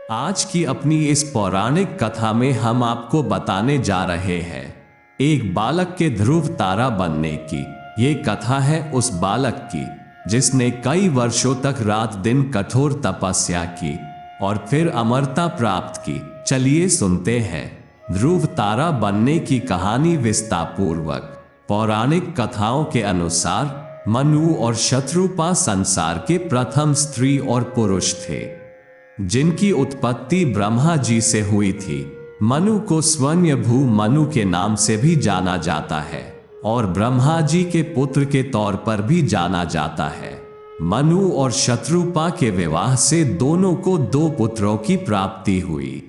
आज की अपनी इस पौराणिक कथा में हम आपको बताने जा रहे हैं एक बालक के ध्रुव तारा बनने की। ये कथा है उस बालक की जिसने कई वर्षों तक रात दिन कठोर तपस्या की और फिर अमरता प्राप्त की। चलिए सुनते हैं ध्रुव तारा बनने की कहानी विस्तारपूर्वक। पौराणिक कथाओं के अनुसार मनु और शत्रुपा संसार के प्रथम स्त्री और पुरुष थे जिनकी उत्पत्ति ब्रह्मा जी से हुई थी। मनु को स्वयंभू मनु के नाम से भी जाना जाता है और ब्रह्मा जी के पुत्र के तौर पर भी जाना जाता है। मनु और शत्रुपा के विवाह से दोनों को दो पुत्रों की प्राप्ति हुई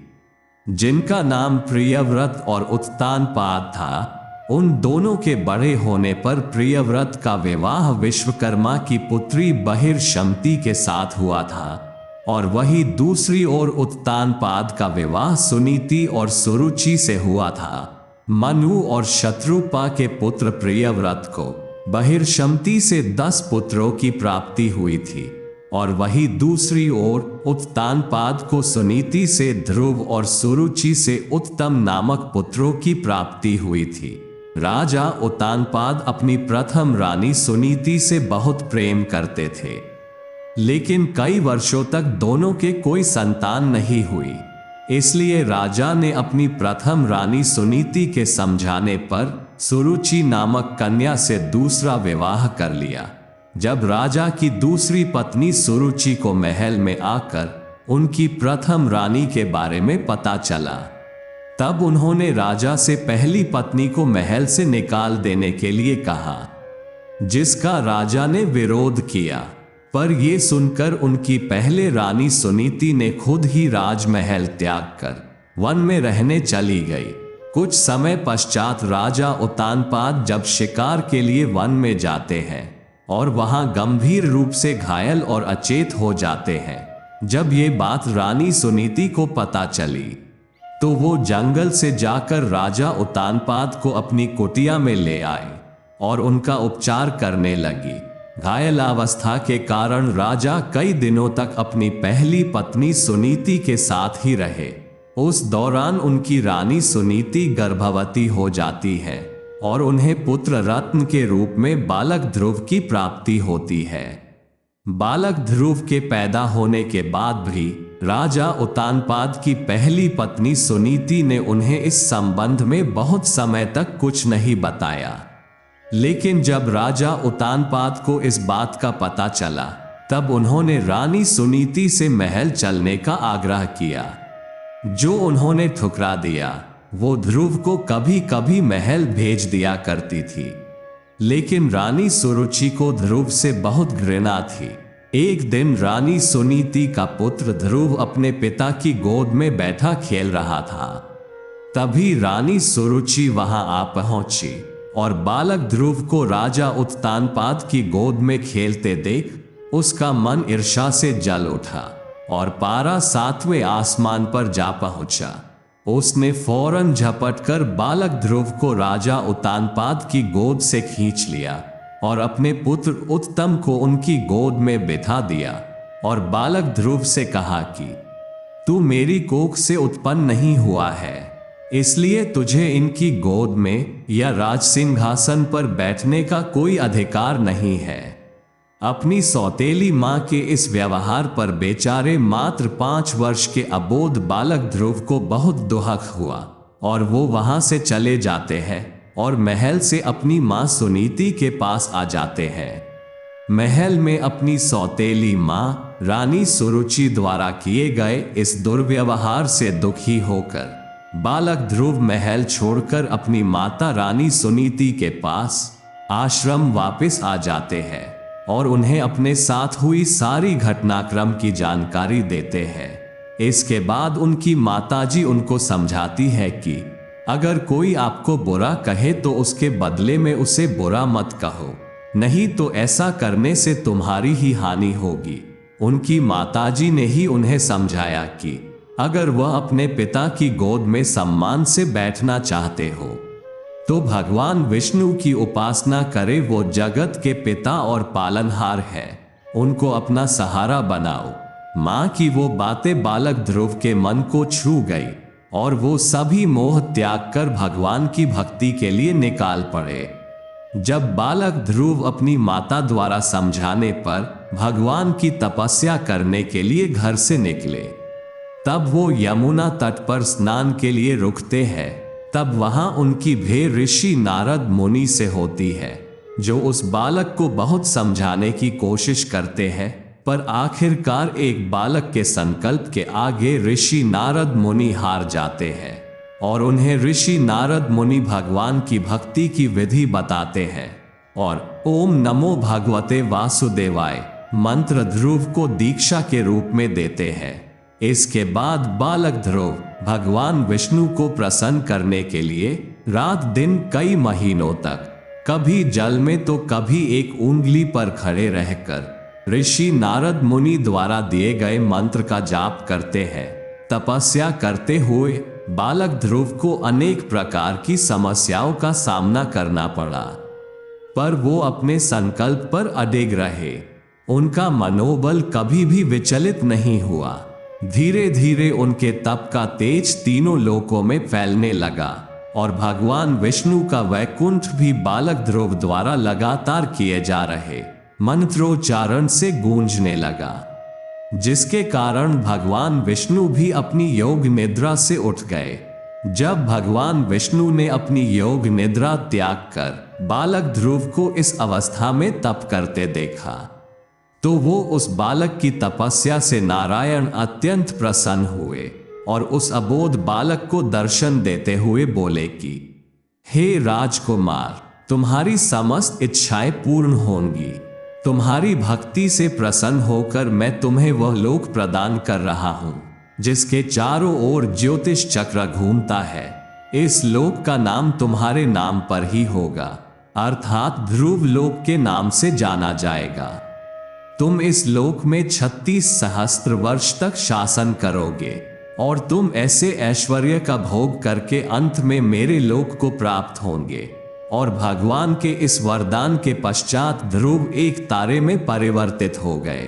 जिनका नाम प्रियव्रत और उत्तानपाद था। उन दोनों के बड़े होने पर प्रियव्रत का विवाह विश्वकर्मा की पुत्री बहिर्शमती के साथ हुआ था और वही दूसरी ओर उत्तानपाद का विवाह सुनीति और सुरुचि से हुआ था। मनु और शत्रुपा के पुत्र प्रियव्रत को बहिर्शमती से 10 पुत्रों की प्राप्ति हुई थी और वही दूसरी ओर उत्तानपाद को सुनीति से ध्रुव और सुरुचि से उत्तम नामक पुत्रों की प्राप्ति हुई थी। राजा उत्तानपाद अपनी प्रथम रानी सुनीति से बहुत प्रेम करते थे, लेकिन कई वर्षों तक दोनों के कोई संतान नहीं हुई। इसलिए राजा ने अपनी प्रथम रानी सुनीति के समझाने पर सुरुचि नामक कन्या से दूसरा विवाह कर लिया। जब राजा की दूसरी पत्नी सुरुचि को महल में आकर उनकी प्रथम रानी के बारे में पता चला, तब उन्होंने राजा से पहली पत्नी को महल से निकाल देने के लिए कहा, जिसका राजा ने विरोध किया। पर यह सुनकर उनकी पहले रानी सुनीति ने खुद ही राजमहल त्याग कर वन में रहने चली गई। कुछ समय पश्चात राजा उत्तानपाद जब शिकार के लिए वन में जाते हैं और वहां गंभीर रूप से घायल और अचेत हो जाते हैं। जब ये बात रानी सुनीति को पता चली तो वो जंगल से जाकर राजा उत्तानपाद को अपनी कुटिया में ले आई और उनका उपचार करने लगी। घायल अवस्था के कारण राजा कई दिनों तक अपनी पहली पत्नी सुनीति के साथ ही रहे। उस दौरान उनकी रानी सुनीति गर्भवती हो जाती है और उन्हें पुत्र रत्न के रूप में बालक ध्रुव की प्राप्ति होती है। बालक ध्रुव के पैदा होने के बाद भी राजा उत्तानपाद की पहली पत्नी सुनीति ने उन्हें इस संबंध में बहुत समय तक कुछ नहीं बताया। लेकिन जब राजा उत्तानपाद को इस बात का पता चला, तब उन्होंने रानी सुनीति से महल चलने का आग्रह किया, जो उन्होंने ठुकरा दिया। वो ध्रुव को कभी कभी महल भेज दिया करती थी, लेकिन रानी सुरुचि को ध्रुव से बहुत घृणा थी। एक दिन रानी सुनीति का पुत्र ध्रुव अपने पिता की गोद में बैठा खेल रहा था। तभी रानी सुरुचि वहां आ पहुंची और बालक ध्रुव को राजा उत्तानपाद की गोद में खेलते देख उसका मन ईर्ष्या से जल उठा और पारा 7वें आसमान पर जा पहुंचा। उसने फौरन झपटकर बालक ध्रुव को राजा उत्तानपाद की गोद से खींच लिया और अपने पुत्र उत्तम को उनकी गोद में बिठा दिया और बालक ध्रुव से कहा कि तू मेरी कोख से उत्पन्न नहीं हुआ है, इसलिए तुझे इनकी गोद में या राजसिंहासन पर बैठने का कोई अधिकार नहीं है। अपनी सौतेली मां के इस व्यवहार पर बेचारे मात्र 5 वर्ष के अबोध बालक ध्रुव को बहुत दुख हुआ और वो वहां से चले जाते हैं और महल से अपनी मां सुनीति के पास आ जाते हैं। महल में अपनी सौतेली मां रानी सुरुचि द्वारा किए गए इस दुर्व्यवहार से दुखी होकर बालक ध्रुव महल छोड़कर अपनी माता रानी सुनीति के पास आश्रम वापस आ जाते हैं और उन्हें अपने साथ हुई सारी घटनाक्रम की जानकारी देते हैं। इसके बाद उनकी माताजी उनको समझाती है कि अगर कोई आपको बुरा कहे तो उसके बदले में उसे बुरा मत कहो, नहीं तो ऐसा करने से तुम्हारी ही हानि होगी। उनकी माताजी ने ही उन्हें समझाया कि अगर वह अपने पिता की गोद में सम्मान से बैठना चाहते हो तो भगवान विष्णु की उपासना करे। वो जगत के पिता और पालनहार है, उनको अपना सहारा बनाओ। माँ की वो बातें बालक ध्रुव के मन को छू गई और वो सभी मोह त्याग कर भगवान की भक्ति के लिए निकाल पड़े। जब बालक ध्रुव अपनी माता द्वारा समझाने पर भगवान की तपस्या करने के लिए घर से निकले, तब वो यमुना तट पर स्नान के लिए रुकते हैं। तब वहां उनकी भेंट ऋषि नारद मुनि से होती है, जो उस बालक को बहुत समझाने की कोशिश करते हैं, पर आखिरकार एक बालक के संकल्प के आगे ऋषि नारद मुनि हार जाते हैं और उन्हें ऋषि नारद मुनि भगवान की भक्ति की विधि बताते हैं और ओम नमो भगवते वासुदेवाय मंत्र ध्रुव को दीक्षा के रूप में देते हैं। इसके बाद बालक ध्रुव भगवान विष्णु को प्रसन्न करने के लिए रात दिन कई महीनों तक कभी जल में तो कभी एक उंगली पर खड़े रहकर ऋषि नारद मुनि द्वारा दिए गए मंत्र का जाप करते हैं। तपस्या करते हुए बालक ध्रुव को अनेक प्रकार की समस्याओं का सामना करना पड़ा, पर वो अपने संकल्प पर अडिग रहे। उनका मनोबल कभी भी विचलित नहीं हुआ। धीरे धीरे उनके तप का तेज तीनों लोकों में फैलने लगा और भगवान विष्णु का वैकुंठ भी बालक ध्रुव द्वारा लगातार किए जा रहे मंत्रोच्चारण से गूंजने लगा, जिसके कारण भगवान विष्णु भी अपनी योग निद्रा से उठ गए। जब भगवान विष्णु ने अपनी योग निद्रा त्याग कर बालक ध्रुव को इस अवस्था में तप करते देखा, तो वो उस बालक की तपस्या से नारायण अत्यंत प्रसन्न हुए और उस अबोध बालक को दर्शन देते हुए बोले कि हे राजकुमार, तुम्हारी समस्त इच्छाएं पूर्ण होंगी। तुम्हारी भक्ति से प्रसन्न होकर मैं तुम्हें वह लोक प्रदान कर रहा हूं जिसके चारों ओर ज्योतिष चक्र घूमता है। इस लोक का नाम तुम्हारे नाम पर ही होगा, अर्थात ध्रुव लोक के नाम से जाना जाएगा। तुम इस लोक में 36 सहस्त्र वर्ष तक शासन करोगे और तुम ऐसे ऐश्वर्य का भोग करके अंत में मेरे लोक को प्राप्त होंगे। और भगवान के इस वरदान के पश्चात ध्रुव एक तारे में परिवर्तित हो गए।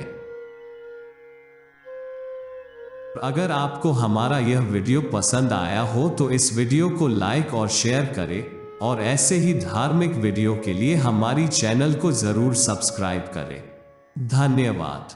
अगर आपको हमारा यह वीडियो पसंद आया हो तो इस वीडियो को लाइक और शेयर करें और ऐसे ही धार्मिक वीडियो के लिए हमारी चैनल को जरूर सब्सक्राइब करें। धन्यवाद।